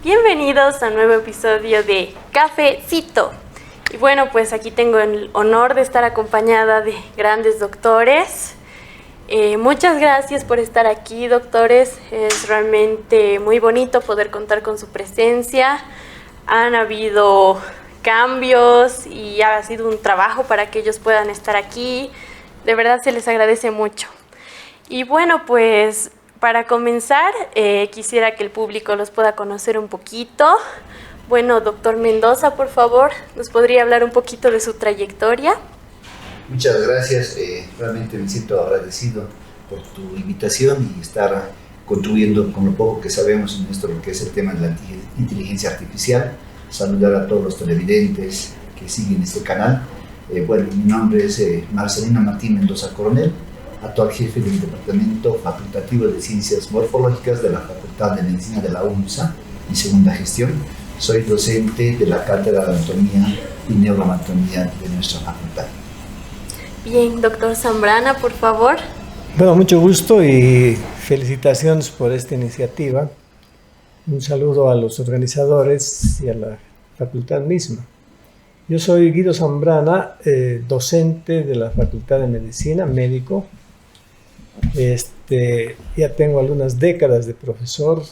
Bienvenidos a un nuevo episodio de Cafecito. Y bueno, pues aquí tengo el honor de estar acompañada de grandes doctores. Muchas gracias por estar aquí, doctores. Es realmente muy bonito poder contar con su presencia. Han habido cambios y ha sido un trabajo para que ellos puedan estar aquí. De verdad se les agradece mucho. Y bueno, pues para comenzar, quisiera que el público los pueda conocer un poquito. Bueno, doctor Mendoza, por favor, ¿nos podría hablar un poquito de su trayectoria? Muchas gracias, realmente me siento agradecido por tu invitación y estar contribuyendo con lo poco que sabemos en esto, lo que es el tema de la inteligencia artificial. Saludar a todos los televidentes que siguen este canal. Bueno, mi nombre es Marcelino Martín Mendoza Coronel, actual jefe del Departamento Facultativo de Ciencias Morfológicas de la Facultad de Medicina de la UNSA, mi segunda gestión. Soy docente de la Cátedra de Anatomía y Neuroanatomía de nuestra facultad. Bien, doctor Zambrana, por favor. Bueno, mucho gusto y felicitaciones por esta iniciativa. Un saludo a los organizadores y a la facultad misma. Yo soy Guido Zambrana, docente de la Facultad de Medicina, médico. Ya tengo algunas décadas de profesor,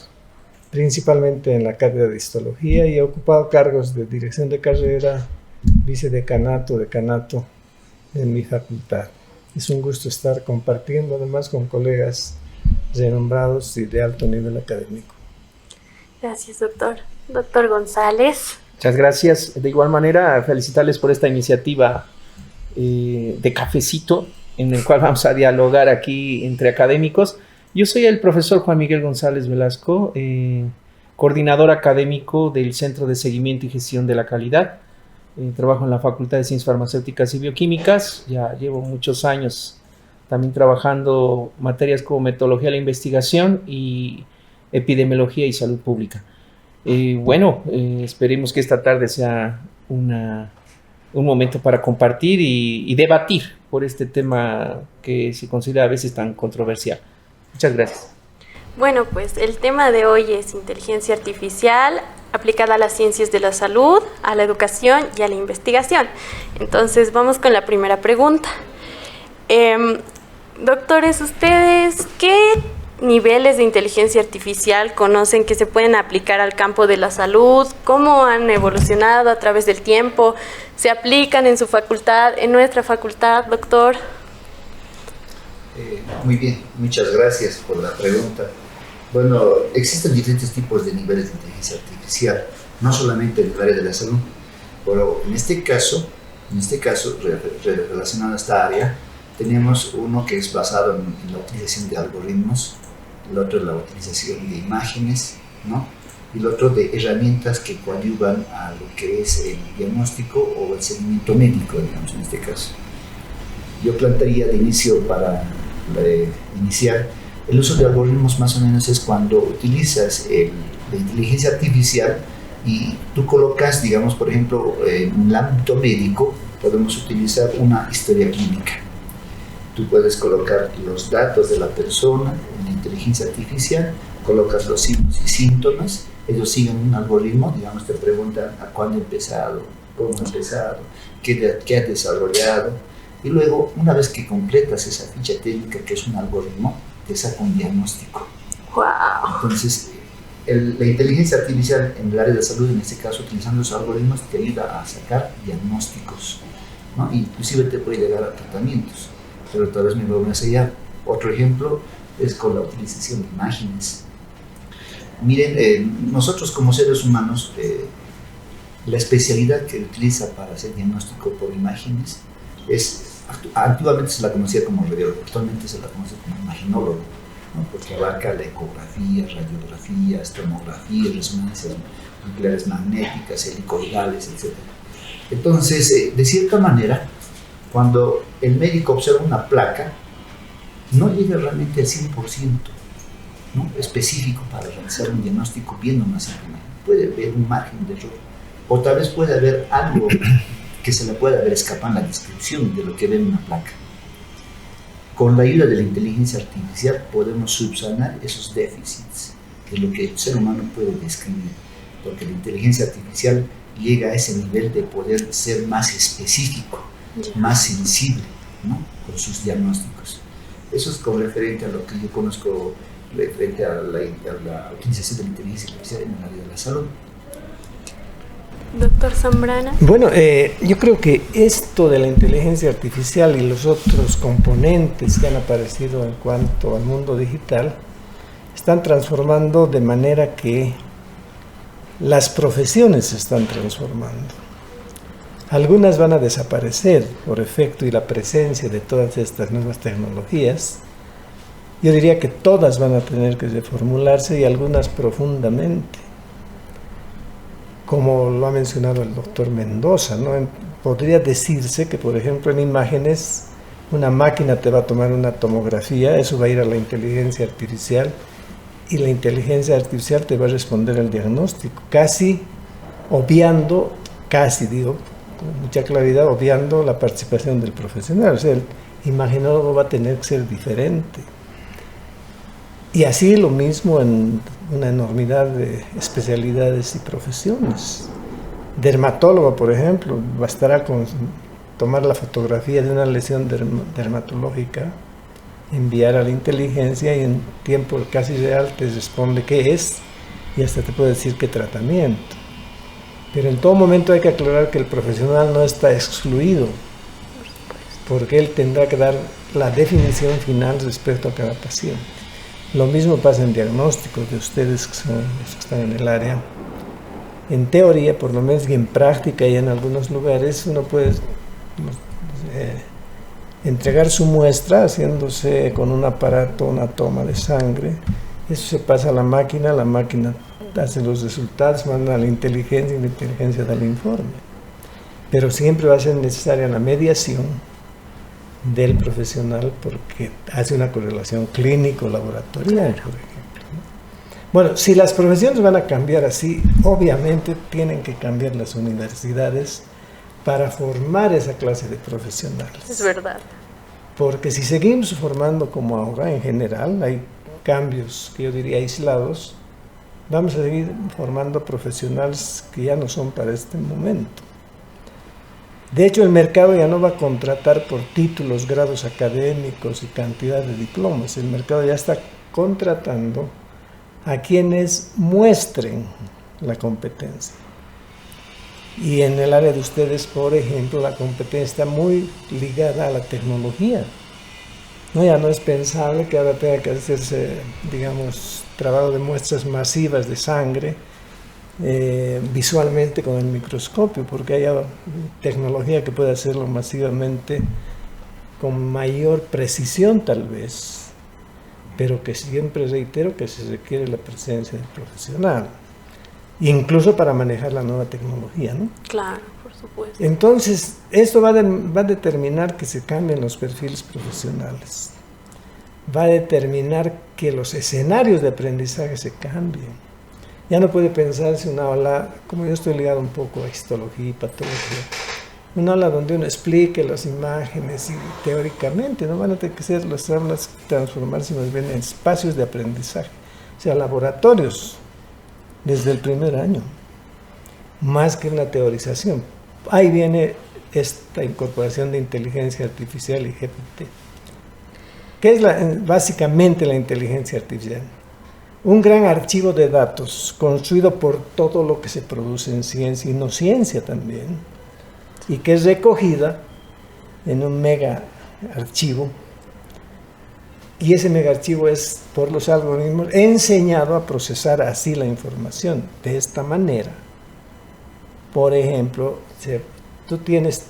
principalmente en la cátedra de histología, y he ocupado cargos de dirección de carrera, vicedecanato, decanato en mi facultad. Es un gusto estar compartiendo además con colegas renombrados y de alto nivel académico. Gracias, doctor. Doctor González. Muchas gracias. De igual manera, felicitarles por esta iniciativa de cafecito, en el cual vamos a dialogar aquí entre académicos. Yo soy el profesor Juan Miguel González Velasco, coordinador académico del Centro de Seguimiento y Gestión de la Calidad. Trabajo en la Facultad de Ciencias Farmacéuticas y Bioquímicas. Ya llevo muchos años también trabajando materias como metodología de la investigación y epidemiología y salud pública. Esperemos que esta tarde sea un momento para compartir y debatir por este tema que se considera a veces tan controversial. Muchas gracias. Bueno, pues el tema de hoy es inteligencia artificial aplicada a las ciencias de la salud, a la educación y a la investigación. Entonces vamos con la primera pregunta. Doctores, ¿ustedes qué niveles de inteligencia artificial conocen que se pueden aplicar al campo de la salud? ¿Cómo han evolucionado a través del tiempo? ¿Se aplican en su facultad, en nuestra facultad, doctor? Muy bien, muchas gracias por la pregunta. Bueno, existen diferentes tipos de niveles de inteligencia artificial, no solamente en el área de la salud, pero en este caso, relacionado a esta área, tenemos uno que es basado en la utilización de algoritmos, el otro es la utilización de imágenes, ¿no? Y el otro de herramientas que coadyuvan a lo que es el diagnóstico o el seguimiento médico, digamos, en este caso. Yo plantearía de inicio, para iniciar, el uso de algoritmos más o menos es cuando utilizas la inteligencia artificial y tú colocas, digamos, por ejemplo, en el ámbito médico, podemos utilizar una historia clínica. Tú puedes colocar los datos de la persona en la inteligencia artificial, colocas los signos y síntomas, ellos siguen un algoritmo, digamos, te preguntan a cuándo ha empezado, cómo ha empezado, qué ha desarrollado, y luego, una vez que completas esa ficha técnica, que es un algoritmo, te saca un diagnóstico. ¡Wow! Entonces, la inteligencia artificial en el área de salud, en este caso, utilizando esos algoritmos, te ayuda a sacar diagnósticos, ¿no? Inclusive te puede llegar a tratamientos. Pero tal vez me voy más allá. Otro ejemplo es con la utilización de imágenes. Miren, nosotros como seres humanos, la especialidad que utiliza para hacer diagnóstico por imágenes antiguamente se la conocía como radiólogo, actualmente se la conoce como imaginólogo, ¿no? Porque abarca la ecografía, radiografías, tomografías, resonancias nucleares magnéticas, helicoidales, etc. Entonces, de cierta manera, cuando el médico observa una placa, no llega realmente al 100%, ¿no? Específico para realizar un diagnóstico viendo una simple imagen. Puede haber un margen de error, o tal vez puede haber algo que se le puede haber escapado en la descripción de lo que ve en una placa. Con la ayuda de la inteligencia artificial podemos subsanar esos déficits de lo que el ser humano puede describir. porque la inteligencia artificial llega a ese nivel de poder ser más específico, más sensible, ¿no?, con sus diagnósticos. Eso es con referente a lo que yo conozco referente a la utilización de la inteligencia artificial en el área de la salud. Doctor Zambrana. Bueno, yo creo que esto de la inteligencia artificial y los otros componentes que han aparecido en cuanto al mundo digital están transformando de manera que las profesiones se están transformando. Algunas van a desaparecer por efecto y la presencia de todas estas nuevas tecnologías. Yo diría que todas van a tener que reformularse y algunas profundamente. Como lo ha mencionado el doctor Mendoza, ¿no? Podría decirse que, por ejemplo, en imágenes, una máquina te va a tomar una tomografía, eso va a ir a la inteligencia artificial, y la inteligencia artificial te va a responder el diagnóstico, casi obviando, con mucha claridad, obviando la participación del profesional. O sea, el imaginólogo va a tener que ser diferente. Y así lo mismo en una enormidad de especialidades y profesiones. Dermatólogo, por ejemplo, bastará con tomar la fotografía de una lesión dermatológica, enviar a la inteligencia y en tiempo casi real te responde qué es y hasta te puede decir qué tratamiento. Pero en todo momento hay que aclarar que el profesional no está excluido, porque él tendrá que dar la definición final respecto a cada paciente. Lo mismo pasa en diagnósticos de ustedes que son los que están en el área. En teoría, por lo menos, y en práctica y en algunos lugares, uno puede entregar su muestra haciéndose con un aparato una toma de sangre. Eso se pasa a la máquina hace los resultados, manda a la inteligencia y la inteligencia da el informe. Pero siempre va a ser necesaria la mediación del profesional porque hace una correlación clínico-laboratorial, por ejemplo, ¿no? Bueno, si las profesiones van a cambiar así, obviamente tienen que cambiar las universidades para formar esa clase de profesionales. Es verdad. Porque si seguimos formando como ahora, en general, hay cambios que yo diría aislados, vamos a seguir formando profesionales que ya no son para este momento. De hecho, el mercado ya no va a contratar por títulos, grados académicos y cantidad de diplomas. El mercado ya está contratando a quienes muestren la competencia. Y en el área de ustedes, por ejemplo, la competencia está muy ligada a la tecnología. No, ya no es pensable que ahora tenga que hacerse, digamos, trabajo de muestras masivas de sangre visualmente con el microscopio, porque hay tecnología que puede hacerlo masivamente con mayor precisión tal vez, pero que siempre reitero que se requiere la presencia del profesional, incluso para manejar la nueva tecnología, ¿no? Claro, por supuesto. Entonces, esto va a determinar que se cambien los perfiles profesionales, va a determinar que los escenarios de aprendizaje se cambien. Ya no puede pensarse una aula, como yo estoy ligado un poco a histología y patología, una aula donde uno explique las imágenes y teóricamente no van a tener que ser las aulas transformarse más bien en espacios de aprendizaje, o sea, laboratorios desde el primer año, más que una teorización. Ahí viene esta incorporación de inteligencia artificial y GPT. ¿Qué es básicamente la inteligencia artificial? Un gran archivo de datos construido por todo lo que se produce en ciencia y no ciencia también, y que es recogida en un mega archivo, y ese mega archivo es por los algoritmos enseñado a procesar así la información de esta manera. Por ejemplo, si tú tienes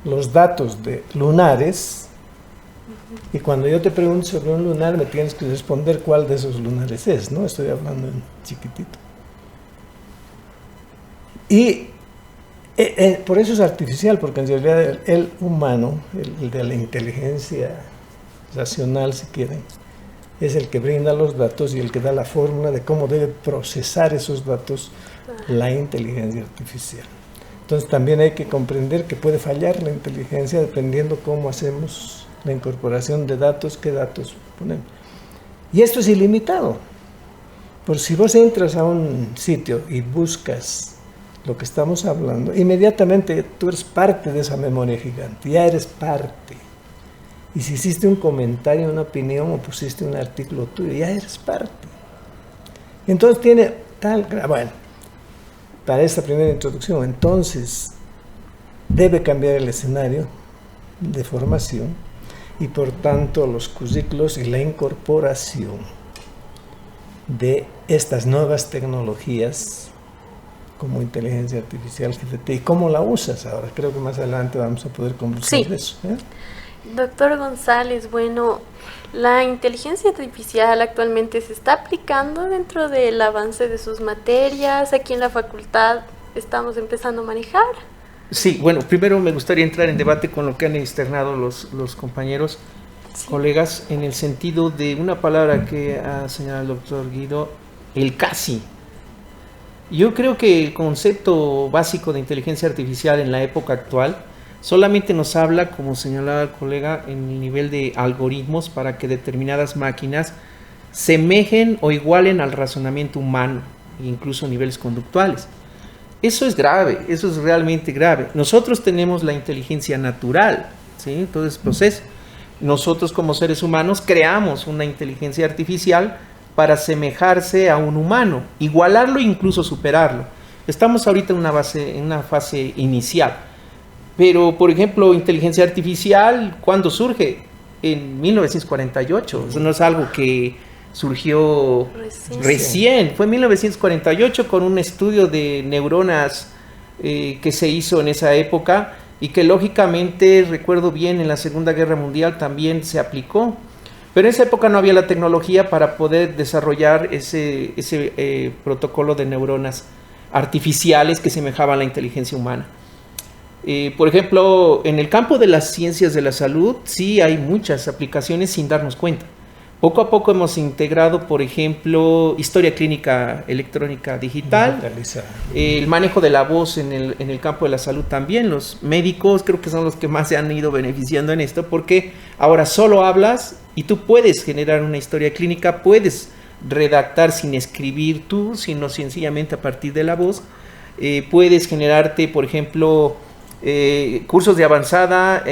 los datos de lunares, y cuando yo te pregunto sobre un lunar, me tienes que responder cuál de esos lunares es, ¿no? Estoy hablando en chiquitito. Y por eso es artificial, porque en realidad el humano, el de la inteligencia racional, si quieren, es el que brinda los datos y el que da la fórmula de cómo debe procesar esos datos la inteligencia artificial. Entonces también hay que comprender que puede fallar la inteligencia dependiendo cómo hacemos la incorporación de datos, qué datos ponemos. Y esto es ilimitado. Por si vos entras a un sitio y buscas lo que estamos hablando, inmediatamente tú eres parte de esa memoria gigante, ya eres parte. Y si hiciste un comentario, una opinión o pusiste un artículo tuyo, ya eres parte. Entonces tiene tal... Bueno, para esta primera introducción, entonces debe cambiar el escenario de formación y por tanto los currículos y la incorporación de estas nuevas tecnologías como inteligencia artificial, GPT, y cómo la usas ahora. Creo que más adelante vamos a poder conversar de eso. Doctor González, bueno, la inteligencia artificial actualmente se está aplicando dentro del avance de sus materias. Aquí en la facultad estamos empezando a manejar. Sí, bueno, primero me gustaría entrar en debate con lo que han externado los compañeros, colegas, en el sentido de una palabra que ha señalado el doctor Guido, el casi. Yo creo que el concepto básico de inteligencia artificial en la época actual solamente nos habla, como señalaba el colega, en el nivel de algoritmos para que determinadas máquinas semejen o igualen al razonamiento humano, incluso a niveles conductuales. Eso es grave, eso es realmente grave. Nosotros tenemos la inteligencia natural, ¿sí? Todo ese proceso. Nosotros como seres humanos creamos una inteligencia artificial para asemejarse a un humano, igualarlo e incluso superarlo. Estamos ahorita en una fase inicial. Pero, por ejemplo, inteligencia artificial, ¿cuándo surge? En 1948. Eso no es algo que surgió recién. Fue en 1948 con un estudio de neuronas que se hizo en esa época y que lógicamente, recuerdo bien, en la Segunda Guerra Mundial también se aplicó. Pero en esa época no había la tecnología para poder desarrollar ese protocolo de neuronas artificiales que semejaban a la inteligencia humana. Por ejemplo, en el campo de las ciencias de la salud sí hay muchas aplicaciones sin darnos cuenta. Poco a poco hemos integrado, por ejemplo, historia clínica electrónica digital, el manejo de la voz en el campo de la salud también. Los médicos creo que son los que más se han ido beneficiando en esto, porque ahora solo hablas y tú puedes generar una historia clínica, puedes redactar sin escribir tú, sino sencillamente a partir de la voz. Puedes generarte, por ejemplo, cursos de avanzada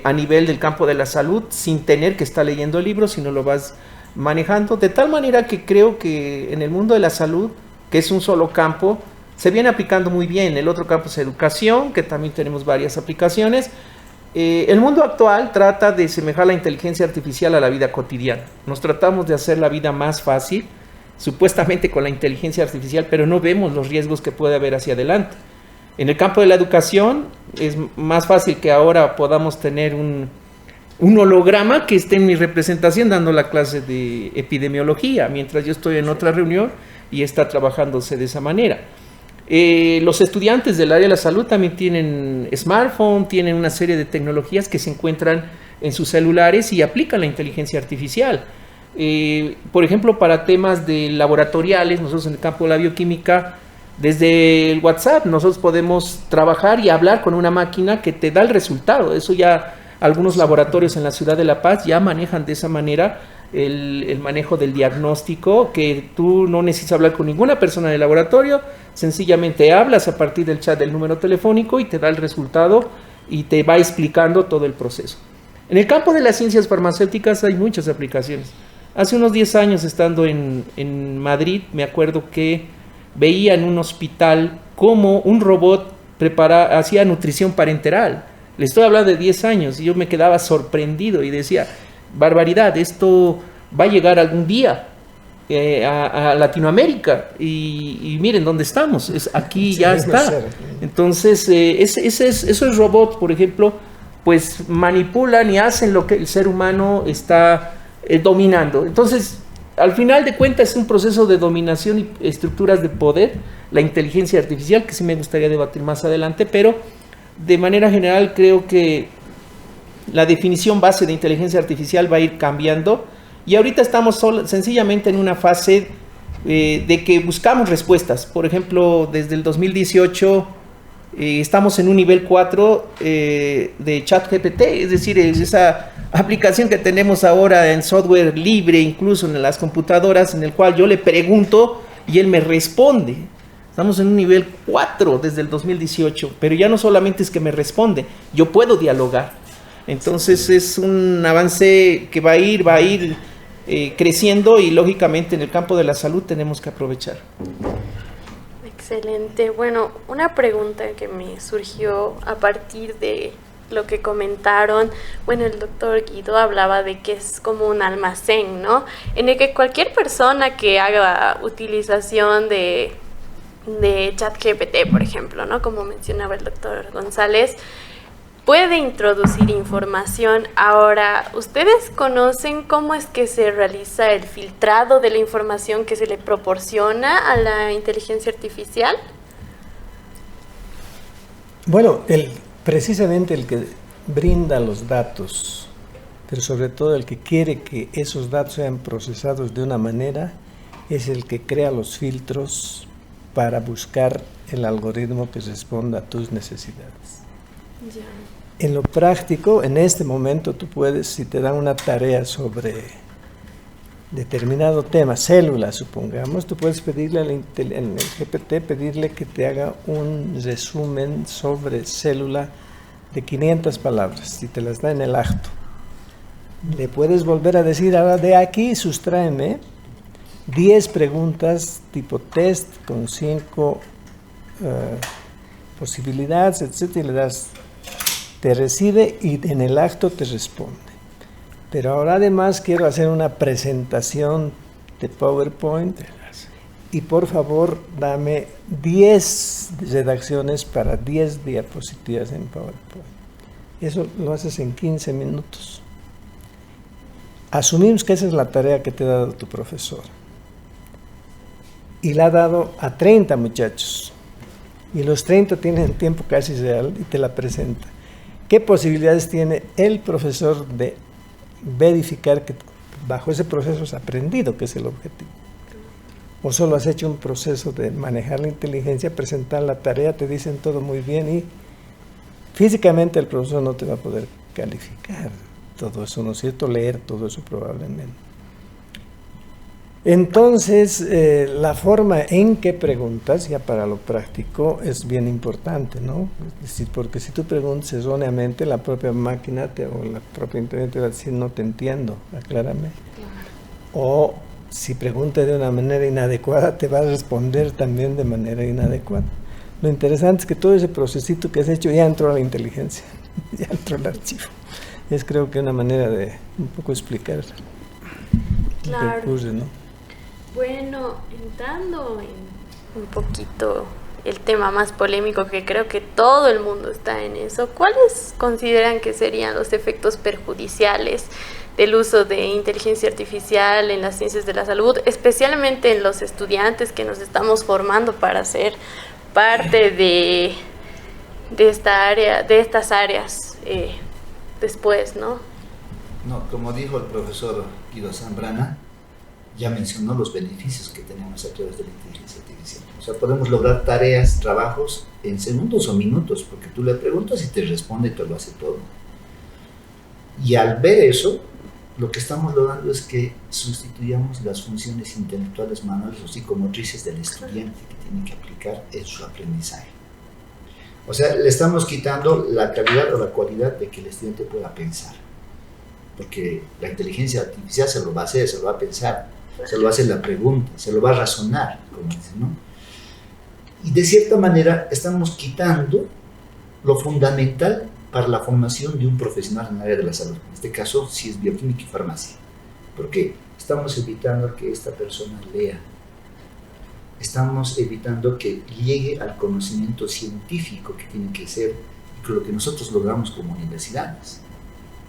a nivel del campo de la salud sin tener que estar leyendo el libro, sino lo vas manejando, de tal manera que creo que en el mundo de la salud, que es un solo campo, se viene aplicando muy bien. El otro campo es educación, que también tenemos varias aplicaciones. El mundo actual trata de semejar la inteligencia artificial a la vida cotidiana. Nos tratamos de hacer la vida más fácil, supuestamente con la inteligencia artificial, pero no vemos los riesgos que puede haber hacia adelante. En el campo de la educación es más fácil que ahora podamos tener un holograma que esté en mi representación dando la clase de epidemiología, mientras yo estoy en otra reunión y está trabajándose de esa manera. Los estudiantes del área de la salud también tienen smartphone, tienen una serie de tecnologías que se encuentran en sus celulares y aplican la inteligencia artificial. Por ejemplo, para temas de laboratoriales, nosotros en el campo de la bioquímica, desde el WhatsApp nosotros podemos trabajar y hablar con una máquina que te da el resultado. Eso ya algunos laboratorios en la ciudad de La Paz ya manejan de esa manera el manejo del diagnóstico, que tú no necesitas hablar con ninguna persona del laboratorio, sencillamente hablas a partir del chat del número telefónico y te da el resultado y te va explicando todo el proceso. En el campo de las ciencias farmacéuticas hay muchas aplicaciones. Hace unos 10 años estando en Madrid, me acuerdo que veía en un hospital cómo un robot hacía nutrición parenteral. Le estoy hablando de 10 años y yo me quedaba sorprendido y decía, barbaridad, esto va a llegar algún día a Latinoamérica y miren dónde estamos, aquí ya está. Entonces, esos robots, por ejemplo, pues manipulan y hacen lo que el ser humano está dominando. Entonces, al final de cuentas es un proceso de dominación y estructuras de poder, la inteligencia artificial, que sí me gustaría debatir más adelante, pero de manera general creo que la definición base de inteligencia artificial va a ir cambiando y ahorita estamos sencillamente en una fase de que buscamos respuestas. Por ejemplo, desde el 2018 estamos en un nivel 4 de ChatGPT, es decir, es esa aplicación que tenemos ahora en software libre, incluso en las computadoras, en el cual yo le pregunto y él me responde. Estamos en un nivel 4 desde el 2018, pero ya no solamente es que me responde, yo puedo dialogar. Entonces es un avance que va a ir creciendo, y lógicamente en el campo de la salud tenemos que aprovechar. Excelente. Bueno, una pregunta que me surgió a partir de lo que comentaron. Bueno, el doctor Guido hablaba de que es como un almacén, ¿no? En el que cualquier persona que haga utilización de ChatGPT, por ejemplo, ¿no? Como mencionaba el doctor González, puede introducir información. Ahora, ¿ustedes conocen cómo es que se realiza el filtrado de la información que se le proporciona a la inteligencia artificial? Bueno, precisamente el que brinda los datos, pero sobre todo el que quiere que esos datos sean procesados de una manera, es el que crea los filtros para buscar el algoritmo que responda a tus necesidades. Ya. En lo práctico, en este momento tú puedes, si te dan una tarea sobre determinado tema, células supongamos, tú puedes pedirle en el GPT, pedirle que te haga un resumen sobre célula de 500 palabras, y te las da en el acto. Le puedes volver a decir, ahora de aquí sustráeme 10 preguntas tipo test con 5 posibilidades, etc. Y le das, te recibe y en el acto te responde. Pero ahora además quiero hacer una presentación de PowerPoint y por favor dame 10 redacciones para 10 diapositivas en PowerPoint. Eso lo haces en 15 minutos. Asumimos que esa es la tarea que te ha dado tu profesor. Y la ha dado a 30 muchachos. Y los 30 tienen tiempo casi real y te la presenta. ¿Qué posibilidades tiene el profesor de verificar que bajo ese proceso has aprendido, que es el objetivo? O solo has hecho un proceso de manejar la inteligencia, presentar la tarea, te dicen todo muy bien y físicamente el profesor no te va a poder calificar todo eso, ¿no es cierto? Leer todo eso probablemente. Entonces, la forma en que preguntas, ya para lo práctico, es bien importante, ¿no? Es decir, porque si tú preguntas erróneamente, la propia máquina o la propia internet te va a decir, no te entiendo, aclárame. O si preguntas de una manera inadecuada, te va a responder también de manera inadecuada. Lo interesante es que todo ese procesito que has hecho ya entró a la inteligencia, ya entró al archivo. Es creo que una manera de un poco explicar Claro. lo que ocurre, ¿no? Bueno, entrando en un poquito el tema más polémico, que creo que todo el mundo está en eso, ¿cuáles consideran que serían los efectos perjudiciales del uso de inteligencia artificial en las ciencias de la salud, especialmente en los estudiantes que nos estamos formando para ser parte de esta área, de estas áreas después, ¿no? No, como dijo el profesor Guido Zambrana, ya mencionó los beneficios que tenemos a través de la inteligencia artificial. O sea, podemos lograr tareas, trabajos en segundos o minutos, porque tú le preguntas y te responde y te lo hace todo. Y al ver eso, lo que estamos logrando es que sustituyamos las funciones intelectuales, manuales o psicomotrices del estudiante que tiene que aplicar en su aprendizaje. O sea, le estamos quitando la calidad o la cualidad de que el estudiante pueda pensar, porque la inteligencia artificial se lo va a hacer, se lo va a pensar, se lo va a hacer la pregunta, se lo va a razonar, como dicen, ¿no? Y de cierta manera estamos quitando lo fundamental para la formación de un profesional en el área de la salud. En este caso, si es bioquímica y farmacia. ¿Por qué? Estamos evitando que esta persona lea. Estamos evitando que llegue al conocimiento científico que tiene que ser, lo que nosotros logramos como universidades,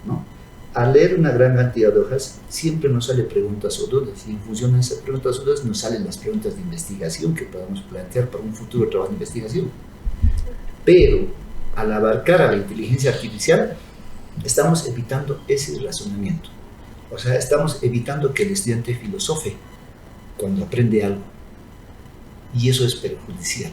¿no? Al leer una gran cantidad de hojas, siempre nos salen preguntas o dudas, y en función de esas preguntas o dudas nos salen las preguntas de investigación que podamos plantear para un futuro trabajo de investigación. Pero al abarcar a la inteligencia artificial, estamos evitando ese razonamiento. O sea, estamos evitando que el estudiante filosofe cuando aprende algo. Y eso es perjudicial,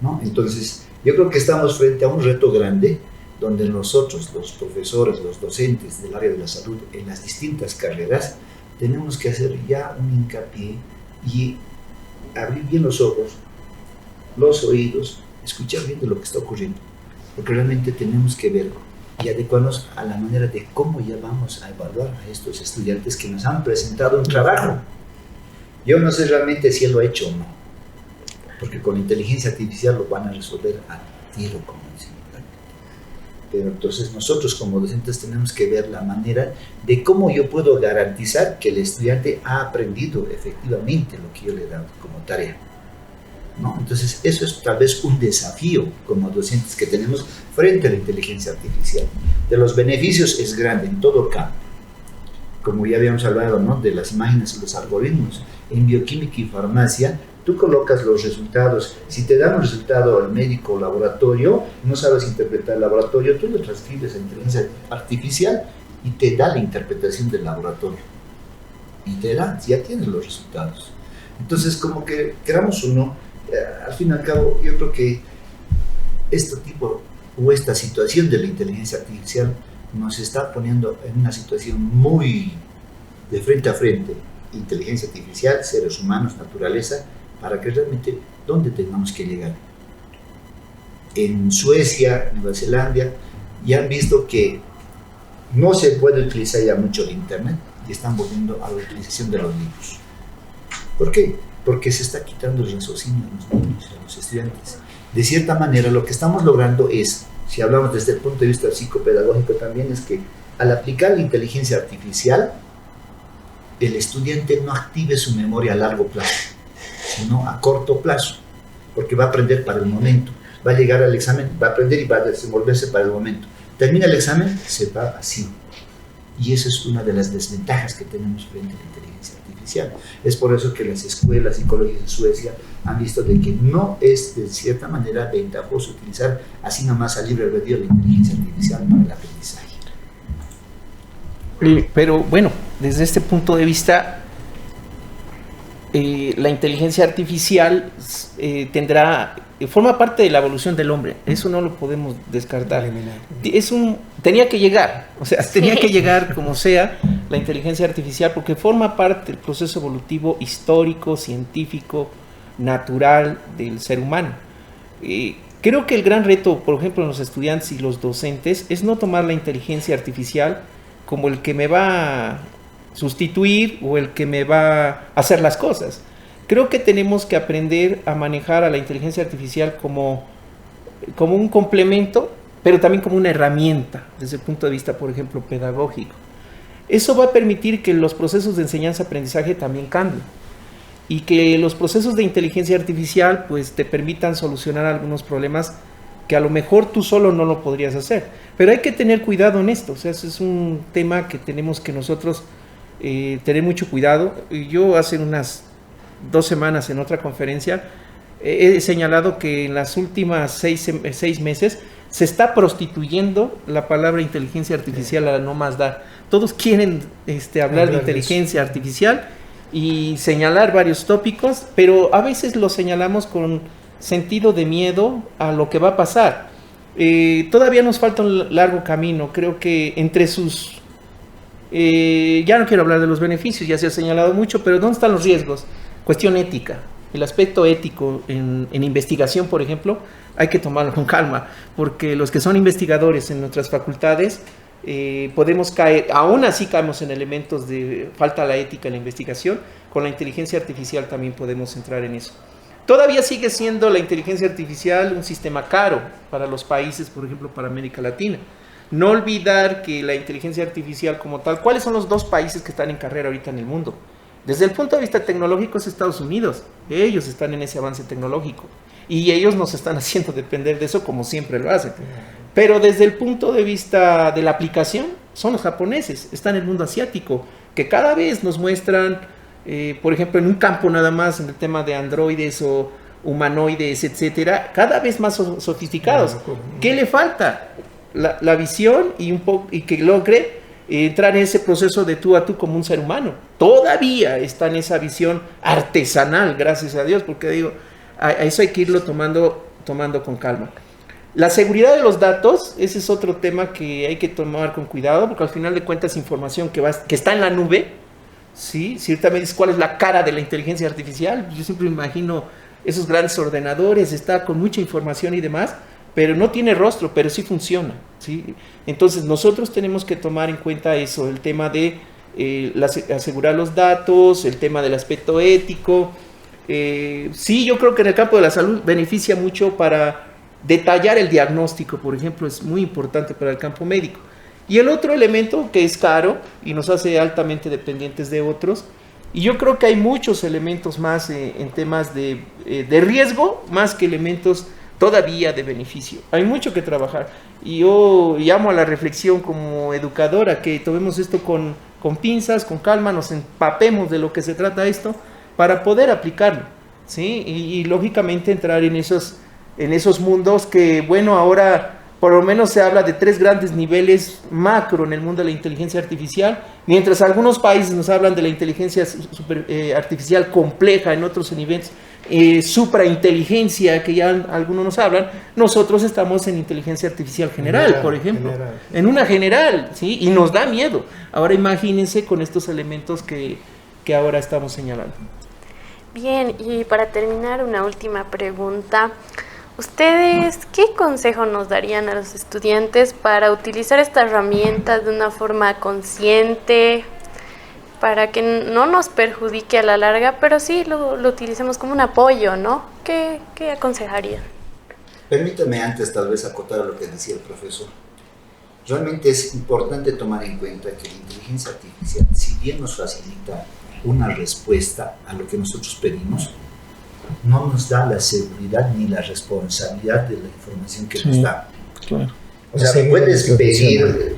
¿no? Entonces, yo creo que estamos frente a un reto grande donde nosotros, los profesores, los docentes del área de la salud en las distintas carreras, tenemos que hacer ya un hincapié y abrir bien los ojos, los oídos, escuchar bien de lo que está ocurriendo, porque realmente tenemos que ver y adecuarnos a la manera de cómo ya vamos a evaluar a estos estudiantes que nos han presentado un trabajo. Yo no sé realmente si él lo ha hecho o no, porque con la inteligencia artificial lo van a resolver a tiro, como dicen. Pero entonces nosotros como docentes tenemos que ver la manera de cómo yo puedo garantizar que el estudiante ha aprendido efectivamente lo que yo le he dado como tarea, ¿no? Entonces eso es tal vez un desafío como docentes que tenemos frente a la inteligencia artificial. De los beneficios es grande en todo campo, como ya habíamos hablado, ¿no?, de las imágenes y los algoritmos. En bioquímica y farmacia tú colocas los resultados. Si te dan un resultado al médico o laboratorio, no sabes interpretar el laboratorio, tú lo transfieres a inteligencia artificial y te da la interpretación del laboratorio. Y te da, ya tienes los resultados. Entonces, como que queramos o no, al fin y al cabo, yo creo que este tipo o esta situación de la inteligencia artificial nos está poniendo en una situación muy de frente a frente. Inteligencia artificial, seres humanos, naturaleza, para que realmente, ¿dónde tengamos que llegar? En Suecia, Nueva Zelanda, ya han visto que no se puede utilizar ya mucho el Internet y están volviendo a la utilización de los libros. ¿Por qué? Porque se está quitando el raciocinio a los niños, a los estudiantes. De cierta manera, lo que estamos logrando es, si hablamos desde el punto de vista psicopedagógico también, es que al aplicar la inteligencia artificial, el estudiante no active su memoria a largo plazo, sino a corto plazo, porque va a aprender para el momento, va a llegar al examen, va a aprender y va a desenvolverse para el momento. Termina el examen, se va vacío. Y esa es una de las desventajas que tenemos frente a la inteligencia artificial. Es por eso que las escuelas psicológicas en Suecia han visto de que no es de cierta manera ventajoso utilizar así nomás a libre albedrío la inteligencia artificial para el aprendizaje. Pero bueno, desde este punto de vista, la inteligencia artificial forma parte de la evolución del hombre. Eso no lo podemos descartar. Tenía que llegar, o sea, tenía que llegar como sea la inteligencia artificial, porque forma parte del proceso evolutivo histórico, científico, natural del ser humano. Creo que el gran reto, por ejemplo, en los estudiantes y los docentes, es no tomar la inteligencia artificial como el que me va a sustituir o el que me va a hacer las cosas. Creo que tenemos que aprender a manejar a la inteligencia artificial como un complemento, pero también como una herramienta desde el punto de vista, por ejemplo, pedagógico. Eso va a permitir que los procesos de enseñanza-aprendizaje también cambien y que los procesos de inteligencia artificial pues te permitan solucionar algunos problemas que a lo mejor tú solo no lo podrías hacer. Pero hay que tener cuidado en esto, o sea, ese es un tema que tenemos que nosotros tener mucho cuidado. Yo hace unas 2 semanas en otra conferencia he señalado que en las últimas 6 meses se está prostituyendo la palabra inteligencia artificial a no más dar. Todos quieren hablar de inteligencia artificial y señalar varios tópicos, pero a veces lo señalamos con sentido de miedo a lo que va a pasar. Todavía nos falta un largo camino. Creo que entre sus... ya no quiero hablar de los beneficios, ya se ha señalado mucho, pero ¿dónde están los riesgos? Cuestión ética. El aspecto ético en investigación, por ejemplo, hay que tomarlo con calma, porque los que son investigadores en nuestras facultades podemos caer, aún así caemos en elementos de falta la ética en la investigación. Con la inteligencia artificial también podemos entrar en eso. Todavía sigue siendo la inteligencia artificial un sistema caro para los países, por ejemplo, para América Latina. No olvidar que la inteligencia artificial como tal, ¿cuáles son los 2 países que están en carrera ahorita en el mundo? Desde el punto de vista tecnológico es Estados Unidos. Ellos están en ese avance tecnológico y ellos nos están haciendo depender de eso como siempre lo hacen. Pero desde el punto de vista de la aplicación son los japoneses, están en el mundo asiático, que cada vez nos muestran, por ejemplo, en un campo nada más, en el tema de androides o humanoides, etcétera, cada vez más sofisticados. ¿Qué le falta? La visión y que logre entrar en ese proceso de tú a tú como un ser humano. Todavía está en esa visión artesanal, gracias a Dios, porque digo, a eso hay que irlo tomando tomando con calma. La seguridad de los datos, ese es otro tema que hay que tomar con cuidado, porque al final de cuentas información que está en la nube, ¿sí? Ciertamente es cuál es la cara de la inteligencia artificial. Yo siempre me imagino esos grandes ordenadores, está con mucha información y demás, pero no tiene rostro, pero sí funciona, ¿sí? Entonces nosotros tenemos que tomar en cuenta eso, el tema de asegurar los datos, el tema del aspecto ético. Sí, yo creo que en el campo de la salud beneficia mucho para detallar el diagnóstico, por ejemplo, es muy importante para el campo médico. Y el otro elemento que es caro y nos hace altamente dependientes de otros, y yo creo que hay muchos elementos más en temas de riesgo, más que elementos todavía de beneficio. Hay mucho que trabajar. Y yo llamo a la reflexión como educadora, que tomemos esto con pinzas, con calma, nos empapemos de lo que se trata esto, para poder aplicarlo, ¿sí? Y lógicamente entrar en esos mundos que, bueno, ahora por lo menos se habla de 3 grandes niveles macro en el mundo de la inteligencia artificial, mientras algunos países nos hablan de la inteligencia artificial compleja, en otros niveles suprainteligencia, que ya algunos nos hablan, nosotros estamos en inteligencia artificial general, por ejemplo, en una general, ¿sí? Y nos da miedo. Ahora imagínense con estos elementos que ahora estamos señalando. Bien, y para terminar, una última pregunta. ¿Ustedes qué consejo nos darían a los estudiantes para utilizar esta herramienta de una forma consciente, para que no nos perjudique a la larga, pero sí lo utilicemos como un apoyo, ¿no? ¿Qué aconsejarían? Permítame antes tal vez acotar a lo que decía el profesor. Realmente es importante tomar en cuenta que la inteligencia artificial, si bien nos facilita una respuesta a lo que nosotros pedimos, no nos da la seguridad ni la responsabilidad de la información que nos da. Claro. O sea, puedes pedir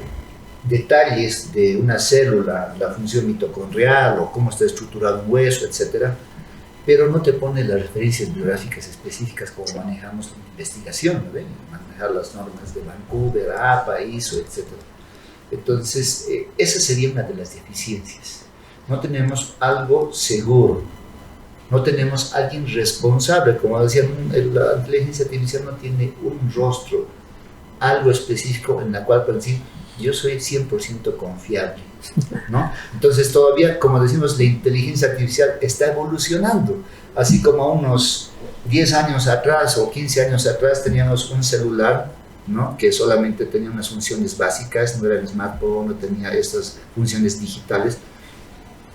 detalles de una célula, la función mitocondrial o cómo está estructurado un hueso, etcétera, pero no te pone las referencias bibliográficas específicas como manejamos en investigación, ¿no ven? Manejar las normas de Vancouver, APA, ISO, etcétera. Entonces, esa sería una de las deficiencias. No tenemos algo seguro, no tenemos alguien responsable, como decían, la inteligencia artificial no tiene un rostro, algo específico en la cual pueden decir, yo soy 100% confiable, ¿no? Entonces todavía, como decimos, la inteligencia artificial está evolucionando, así como unos 10 años atrás o 15 años atrás teníamos un celular, ¿no? Que solamente tenía unas funciones básicas, no era el smartphone, no tenía estas funciones digitales.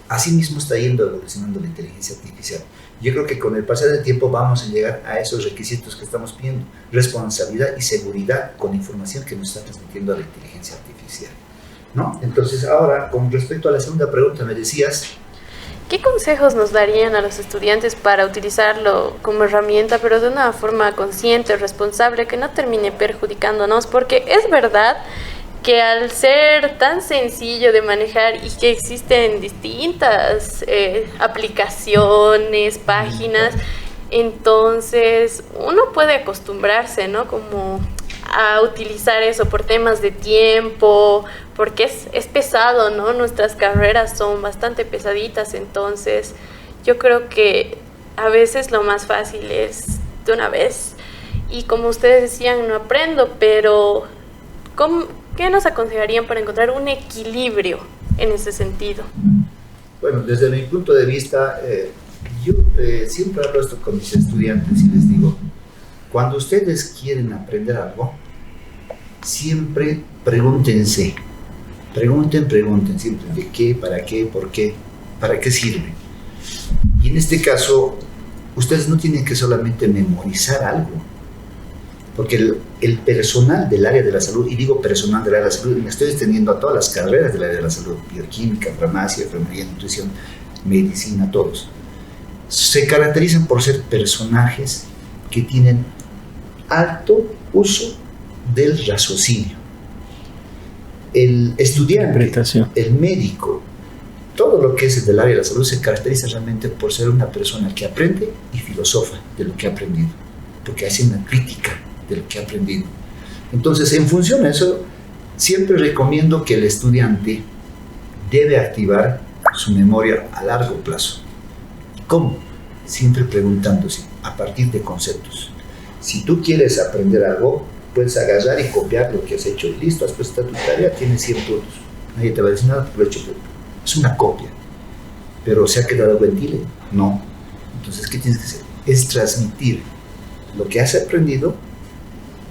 Así mismo está yendo evolucionando la inteligencia artificial. Yo creo que con el pasar del tiempo vamos a llegar a esos requisitos que estamos pidiendo, responsabilidad y seguridad con la información que nos está transmitiendo la inteligencia artificial, ¿no? Entonces ahora, con respecto a la segunda pregunta, me decías... ¿Qué consejos nos darían a los estudiantes para utilizarlo como herramienta, pero de una forma consciente, responsable, que no termine perjudicándonos? Porque es verdad que al ser tan sencillo de manejar y que existen distintas aplicaciones, páginas, entonces uno puede acostumbrarse, ¿no? Como a utilizar eso por temas de tiempo, porque es pesado, ¿no? Nuestras carreras son bastante pesaditas, entonces yo creo que a veces lo más fácil es de una vez. Y como ustedes decían, no aprendo, pero ¿qué nos aconsejarían para encontrar un equilibrio en ese sentido? Bueno, desde mi punto de vista, yo siempre hablo esto con mis estudiantes y les digo, cuando ustedes quieren aprender algo, siempre pregúntense, pregunten siempre de qué, para qué sirve. Y en este caso, ustedes no tienen que solamente memorizar algo, porque el personal del área de la salud, y digo personal del área de la salud, me estoy extendiendo a todas las carreras del área de la salud, bioquímica, farmacia, enfermería, nutrición, medicina, todos, se caracterizan por ser personajes que tienen alto uso del raciocinio. El estudiante, el médico, todo lo que es del área de la salud se caracteriza realmente por ser una persona que aprende y filosofa de lo que ha aprendido, porque hace una crítica de lo que ha aprendido. Entonces, en función de eso, siempre recomiendo que el estudiante debe activar su memoria a largo plazo. ¿Cómo? Siempre preguntándose a partir de conceptos. Si tú quieres aprender algo, puedes agarrar y copiar lo que has hecho y listo, has puesto tu tarea, tienes 100 puntos. Nadie te va a decir nada, lo he hecho. Es una copia. Pero ¿se ha quedado algo en ti? No. Entonces, ¿qué tienes que hacer? Es transmitir lo que has aprendido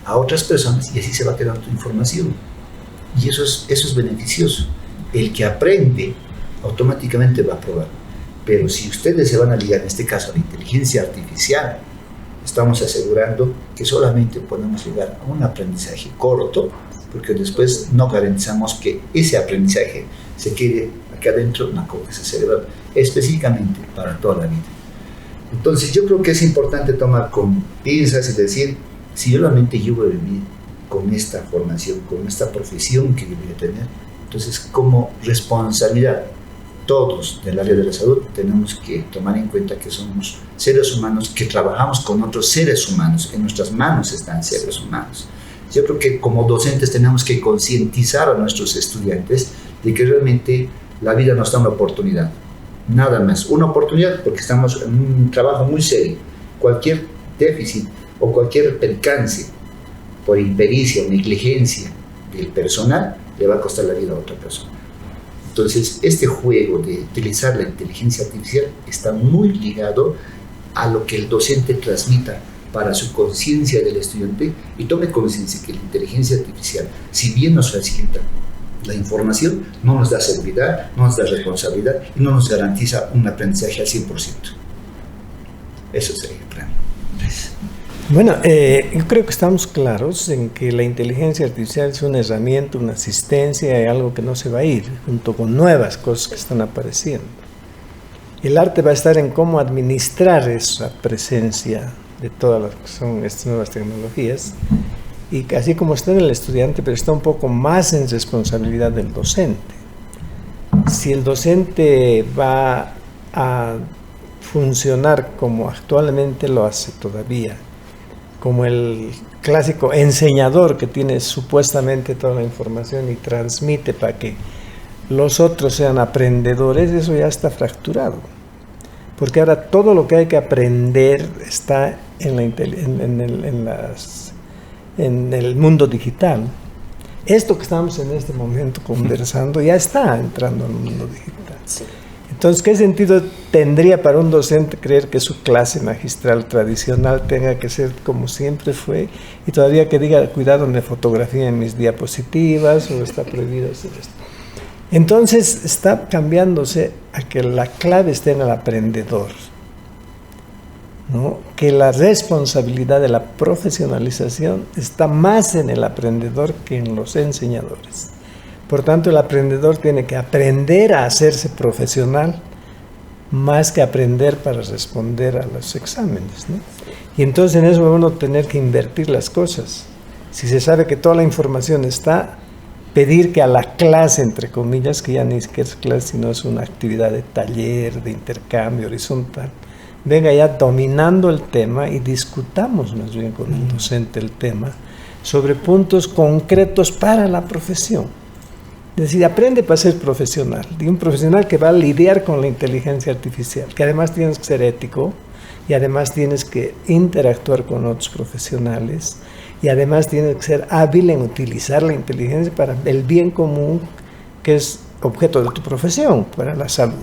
a otras personas y así se va quedando tu información. Y eso es beneficioso. El que aprende automáticamente va a probar. Pero si ustedes se van a ligar, en este caso, a la inteligencia artificial, estamos asegurando que solamente podemos llegar a un aprendizaje corto, porque después no garantizamos que ese aprendizaje se quede acá adentro de una corteza cerebral, específicamente para toda la vida. Entonces yo creo que es importante tomar con pinzas y decir, si yo realmente yo voy a vivir con esta formación, con esta profesión que yo voy a tener, entonces como responsabilidad todos del área de la salud tenemos que tomar en cuenta que somos seres humanos que trabajamos con otros seres humanos, en nuestras manos están seres humanos. Yo creo que como docentes tenemos que concientizar a nuestros estudiantes de que realmente la vida nos da una oportunidad, nada más, una oportunidad porque estamos en un trabajo muy serio. Cualquier déficit o cualquier percance por impericia o negligencia del personal le va a costar la vida a otra persona. Entonces, este juego de utilizar la inteligencia artificial está muy ligado a lo que el docente transmita para su conciencia del estudiante y tome conciencia que la inteligencia artificial, si bien nos facilita la información, no nos da seguridad, no nos da responsabilidad y no nos garantiza un aprendizaje al 100%. Eso sería para mí. Gracias. Bueno, yo creo que estamos claros en que la inteligencia artificial es una herramienta, una asistencia y algo que no se va a ir, junto con nuevas cosas que están apareciendo. El arte va a estar en cómo administrar esa presencia de todas las que son estas nuevas tecnologías, y así como está en el estudiante, pero está un poco más en responsabilidad del docente. Si el docente va a funcionar como actualmente lo hace todavía, como el clásico enseñador que tiene supuestamente toda la información y transmite para que los otros sean aprendedores, eso ya está fracturado. Porque ahora todo lo que hay que aprender está en el mundo digital. Esto que estamos en este momento conversando ya está entrando al mundo digital. Sí. Entonces, ¿qué sentido tendría para un docente creer que su clase magistral tradicional tenga que ser como siempre fue y todavía que diga, cuidado, me fotografíen mis diapositivas o está prohibido hacer esto? Entonces, está cambiándose a que la clave esté en el aprendedor, ¿no? Que la responsabilidad de la profesionalización está más en el aprendedor que en los enseñadores. Por tanto, el aprendedor tiene que aprender a hacerse profesional más que aprender para responder a los exámenes, ¿no? Y entonces en eso vamos a tener que invertir las cosas. Si se sabe que toda la información está, pedir que a la clase, entre comillas, que ya ni siquiera es clase, sino es una actividad de taller, de intercambio horizontal, venga ya dominando el tema y discutamos más bien con el docente el tema sobre puntos concretos para la profesión. Es decir, aprende para ser profesional, de un profesional que va a lidiar con la inteligencia artificial, que además tienes que ser ético y además tienes que interactuar con otros profesionales y además tienes que ser hábil en utilizar la inteligencia para el bien común que es objeto de tu profesión, para la salud.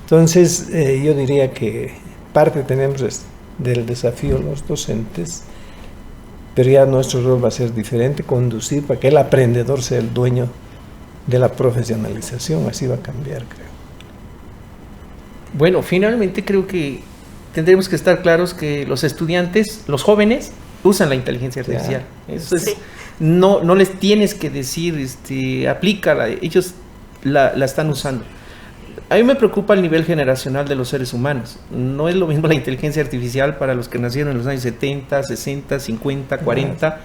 Entonces, yo diría que parte tenemos del desafío los docentes, pero ya nuestro rol va a ser diferente, conducir para que el aprendedor sea el dueño de la profesionalización, así va a cambiar, creo. Bueno, finalmente creo que tendremos que estar claros que los estudiantes, los jóvenes, usan la inteligencia artificial. Eso es, no les tienes que decir, aplícala, ellos la están usando. A mí me preocupa el nivel generacional de los seres humanos. No es lo mismo la inteligencia artificial para los que nacieron en los años 70, 60, 50, 40,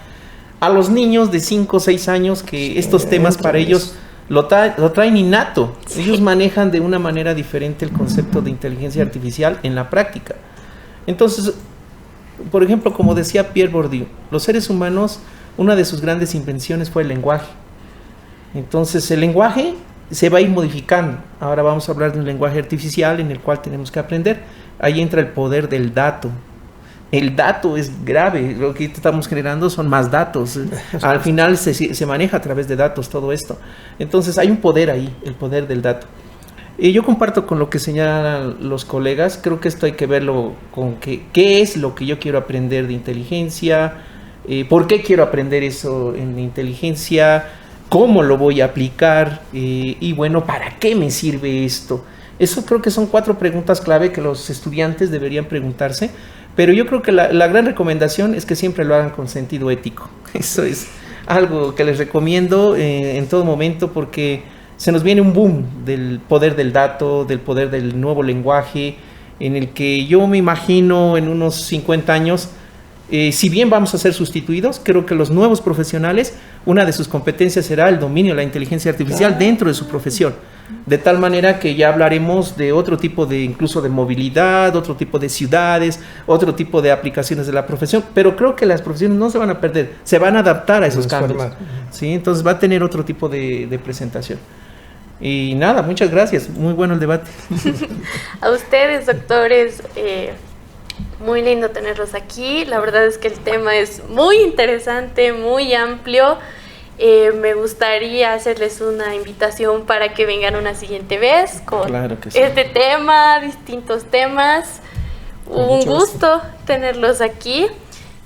a los niños de 5 o 6 años que estos temas para ellos lo traen innato. Sí. Ellos manejan de una manera diferente el concepto de inteligencia artificial en la práctica. Entonces, por ejemplo, como decía Pierre Bourdieu, los seres humanos, una de sus grandes invenciones fue el lenguaje. Entonces, el lenguaje se va a ir modificando. Ahora vamos a hablar de un lenguaje artificial en el cual tenemos que aprender. Ahí entra el poder del dato. el dato es grave, lo que estamos generando son más datos. Al final se maneja a través de datos todo esto. Entonces hay un poder ahí, el poder del dato. Y yo comparto con lo que señalan los colegas, creo que esto hay que verlo con qué es lo que yo quiero aprender de inteligencia, por qué quiero aprender eso en inteligencia, cómo lo voy a aplicar y bueno, ¿para qué me sirve esto? Eso creo que son 4 preguntas clave que los estudiantes deberían preguntarse, pero yo creo que la gran recomendación es que siempre lo hagan con sentido ético. Eso es algo que les recomiendo en todo momento porque se nos viene un boom del poder del dato, del poder del nuevo lenguaje, en el que yo me imagino en unos 50 años, si bien vamos a ser sustituidos, creo que los nuevos profesionales, una de sus competencias será el dominio de la inteligencia artificial dentro de su profesión. De tal manera que ya hablaremos de otro tipo de, incluso de movilidad, otro tipo de ciudades, otro tipo de aplicaciones de la profesión, pero creo que las profesiones no se van a perder, se van a adaptar a esos cambios. ¿Sí? Entonces va a tener otro tipo de presentación. Y nada, muchas gracias, muy bueno el debate. A ustedes, doctores, muy lindo tenerlos aquí. La verdad es que el tema es muy interesante, muy amplio. Me gustaría hacerles una invitación para que vengan una siguiente vez con claro que sí. este tema, distintos temas. Un gusto tenerlos aquí.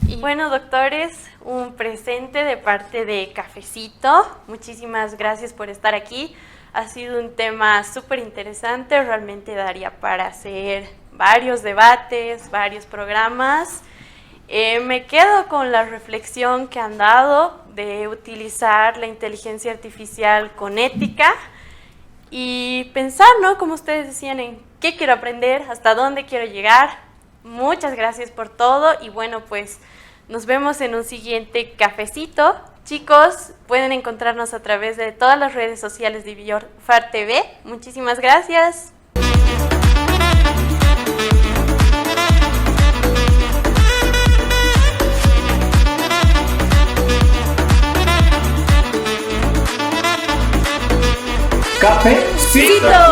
Y bueno, doctores, un presente de parte de Cafecito. Muchísimas gracias por estar aquí. Ha sido un tema súper interesante, realmente daría para hacer varios debates, varios programas. Me quedo con la reflexión que han dado de utilizar la inteligencia artificial con ética y pensar, ¿no? Como ustedes decían, en qué quiero aprender, hasta dónde quiero llegar. Muchas gracias por todo y bueno, pues nos vemos en un siguiente cafecito. Chicos, pueden encontrarnos a través de todas las redes sociales de Biofar TV. Muchísimas gracias. Cafecito.